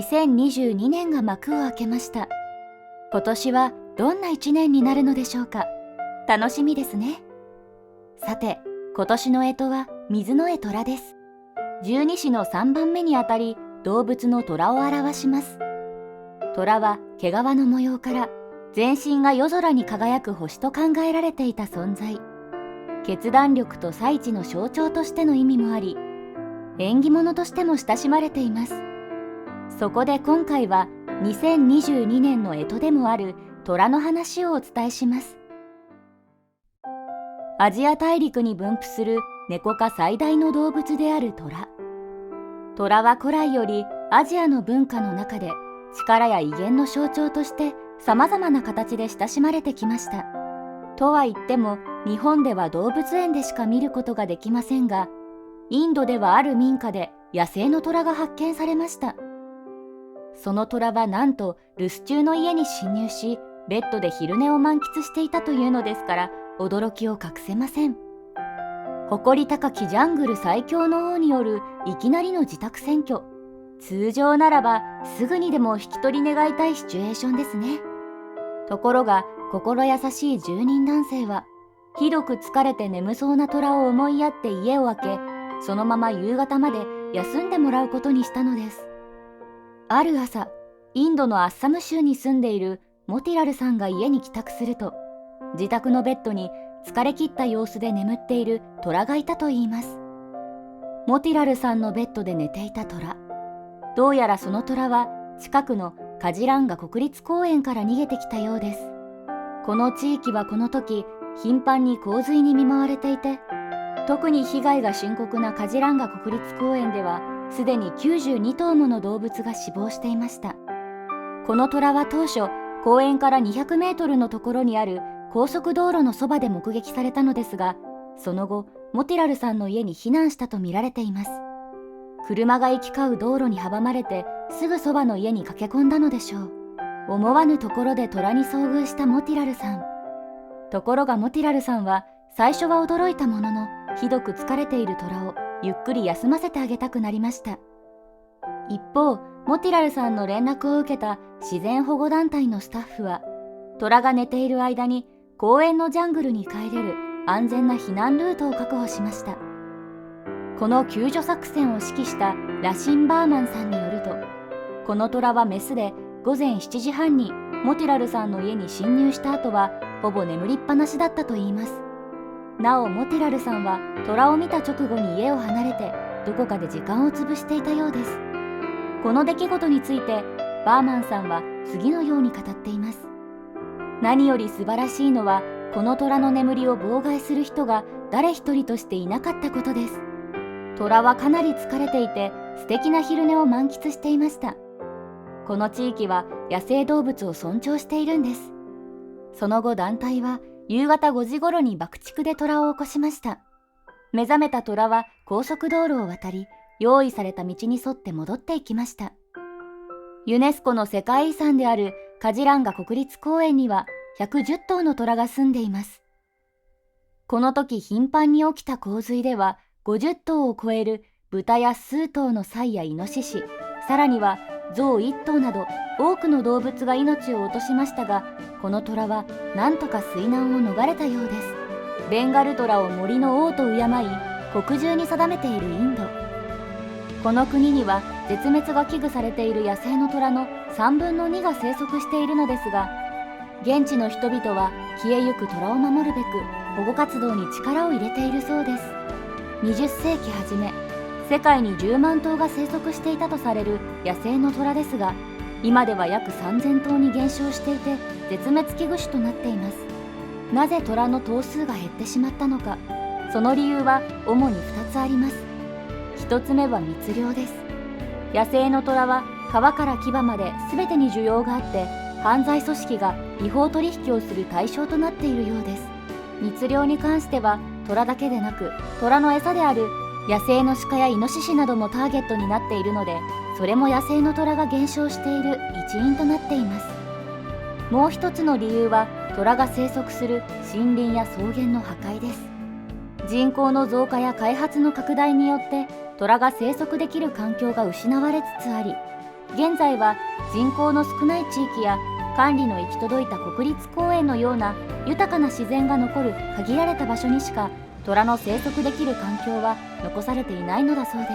2022年が幕を開けました。今年はどんな1年になるのでしょうか。楽しみですね。さて、今年の干支は水の絵虎です。十二支の3番目にあたり、動物の虎を表します。虎は毛皮の模様から全身が夜空に輝く星と考えられていた存在。決断力と才知の象徴としての意味もあり、縁起物としても親しまれています。そこで今回は2022年の干支でもある虎の話をお伝えします。アジア大陸に分布するネコ科最大の動物である虎。虎は古来よりアジアの文化の中で力や威厳の象徴として様々な形で親しまれてきました。とは言っても日本では動物園でしか見ることができませんが、インドではある民家で野生の虎が発見されました。その虎はなんと留守中の家に侵入し、ベッドで昼寝を満喫していたというのですから、驚きを隠せません。誇り高きジャングル最強の王によるいきなりの自宅占拠。通常ならばすぐにでも引き取り願いたいシチュエーションですね。ところが心優しい住人男性は、ひどく疲れて眠そうな虎を思いやって家を開け、そのまま夕方まで休んでもらうことにしたのです。ある朝、インドのアッサム州に住んでいるモティラルさんが家に帰宅すると、自宅のベッドに疲れ切った様子で眠っている虎がいたといいます。モティラルさんのベッドで寝ていた虎。どうやらその虎は近くのカジランガ国立公園から逃げてきたようです。この地域はこの時、頻繁に洪水に見舞われていて、特に被害が深刻なカジランガ国立公園では、すでに92頭もの動物が死亡していました。この虎は当初、公園から200メートルのところにある高速道路のそばで目撃されたのですが、その後、モティラルさんの家に避難したとみられています。車が行き交う道路に阻まれて、すぐそばの家に駆け込んだのでしょう。思わぬところで虎に遭遇したモティラルさん。ところがモティラルさんは、最初は驚いたものの、ひどく疲れている虎をゆっくり休ませてあげたくなりました。一方、モティラルさんの連絡を受けた自然保護団体のスタッフは、虎が寝ている間に公園のジャングルに帰れる安全な避難ルートを確保しました。この救助作戦を指揮したラシン・バーマンさんによると、この虎はメスで午前7時半にモティラルさんの家に侵入した後はほぼ眠りっぱなしだったといいます。なおモティラルさんは虎を見た直後に家を離れてどこかで時間を潰していたようです。この出来事についてバーマンさんは次のように語っています。何より素晴らしいのは、この虎の眠りを妨害する人が誰一人としていなかったことです。虎はかなり疲れていて素敵な昼寝を満喫していました。この地域は野生動物を尊重しているんです。その後団体は夕方5時頃に爆竹で虎を起こしました。目覚めた虎は高速道路を渡り、用意された道に沿って戻っていきました。ユネスコの世界遺産であるカジランガ国立公園には110頭の虎が住んでいます。この時頻繁に起きた洪水では50頭を超える豚や数頭のサイやイノシシ、さらには象1頭など多くの動物が命を落としましたが、この虎はなんとか水難を逃れたようです。ベンガルトラを森の王と敬い、国中に定めているインド。この国には絶滅が危惧されている野生の虎の3分の2が生息しているのですが、現地の人々は消えゆく虎を守るべく保護活動に力を入れているそうです。20世紀初め、世界に10万頭が生息していたとされる野生の虎ですが、今では約3000頭に減少していて絶滅危惧種となっています。なぜ虎の頭数が減ってしまったのか、その理由は主に2つあります。1つ目は密猟です。野生の虎は皮から牙まで全てに需要があって、犯罪組織が違法取引をする対象となっているようです。密猟に関しては虎だけでなく、虎の餌である野生の鹿やイノシシなどもターゲットになっているので、それも野生の虎が減少している一因となっています。もう一つの理由は虎が生息する森林や草原の破壊です。人口の増加や開発の拡大によって虎が生息できる環境が失われつつあり、現在は人口の少ない地域や管理の行き届いた国立公園のような豊かな自然が残る限られた場所にしか虎の生息できる環境は残されていないのだそうです。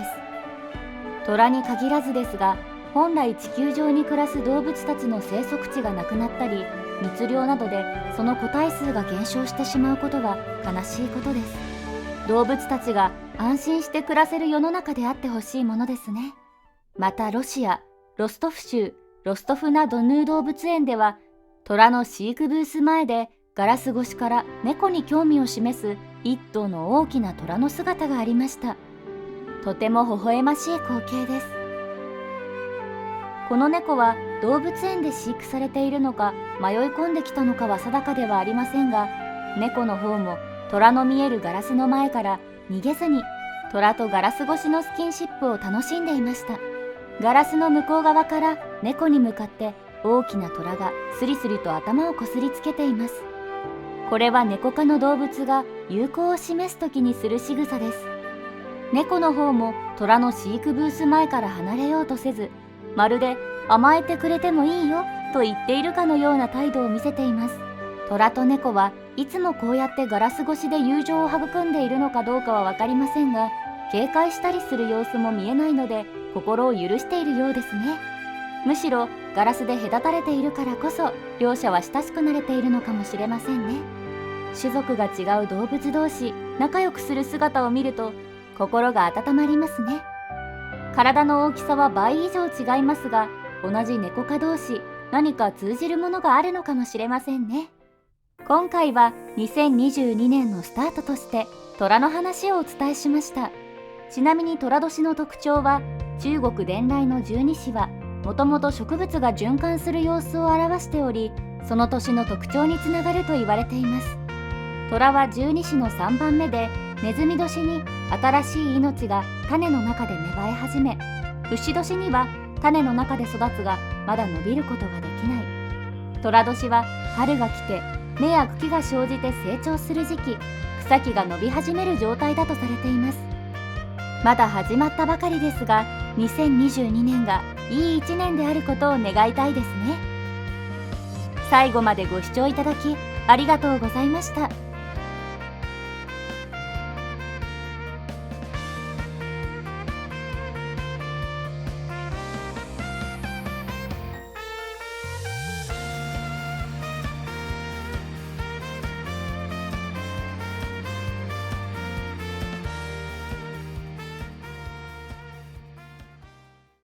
虎に限らずですが、本来地球上に暮らす動物たちの生息地がなくなったり、密猟などでその個体数が減少してしまうことは悲しいことです。動物たちが安心して暮らせる世の中であってほしいものですね。またロシア、ロストフ州ロストフナドヌー動物園では、虎の飼育ブース前でガラス越しから猫に興味を示す一頭の大きな虎の姿がありました。とても微笑ましい光景です。この猫は動物園で飼育されているのか迷い込んできたのかは定かではありませんが、猫の方も虎の見えるガラスの前から逃げずに虎とガラス越しのスキンシップを楽しんでいました。ガラスの向こう側から猫に向かって大きな虎がスリスリと頭をこすりつけています。これは猫科の動物が友好を示す時にする仕草です。猫の方も虎の飼育ブース前から離れようとせず、まるで甘えてくれてもいいよと言っているかのような態度を見せています。虎と猫はいつもこうやってガラス越しで友情を育んでいるのかどうかは分かりませんが、警戒したりする様子も見えないので心を許しているようですね。むしろガラスで隔たれているからこそ両者は親しくなれているのかもしれませんね。種族が違う動物同士仲良くする姿を見ると心が温まりますね。体の大きさは倍以上違いますが、同じ猫科同士何か通じるものがあるのかもしれませんね。今回は2022年のスタートとして虎の話をお伝えしました。ちなみに寅年の特徴は、中国伝来の十二支はもともと植物が循環する様子を表しており、その年の特徴につながると言われています。虎は十二支の3番目で、ネズミ年に新しい命が種の中で芽生え始め、牛年には種の中で育つがまだ伸びることができない。寅年は春が来て芽や茎が生じて成長する時期、草木が伸び始める状態だとされています。まだ始まったばかりですが、2022年がいい1年であることを願いたいですね。最後までご視聴いただきありがとうございました。